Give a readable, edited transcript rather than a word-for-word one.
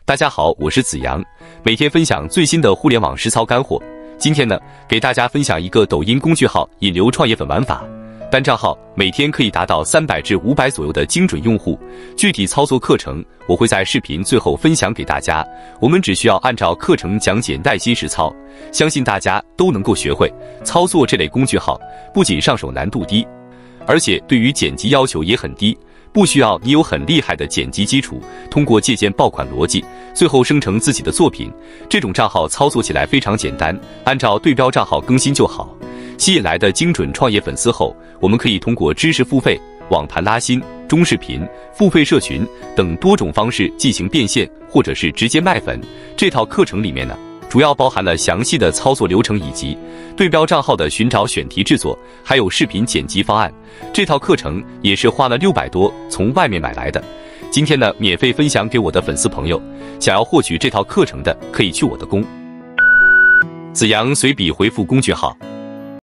大家好，我是子阳，每天分享最新的互联网实操干货。今天呢，给大家分享一个抖音工具号引流创业粉玩法。单账号每天可以达到300至500左右的精准用户，具体操作课程我会在视频最后分享给大家。我们只需要按照课程讲解耐心实操，相信大家都能够学会操作这类工具号。不仅上手难度低，而且对于剪辑要求也很低。不需要你有很厉害的剪辑基础，通过借鉴爆款逻辑，最后生成自己的作品。这种账号操作起来非常简单，按照对标账号更新就好。吸引来的精准创业粉丝后，我们可以通过知识付费、网盘拉新、中视频、付费社群等多种方式进行变现，或者是直接卖粉。这套课程里面呢，主要包含了详细的操作流程以及对标账号的寻找选题制作，还有视频剪辑方案。这套课程也是花了600多从外面买来的。今天呢，免费分享给我的粉丝朋友，想要获取这套课程的，可以去我的公子阳随笔回复工具号。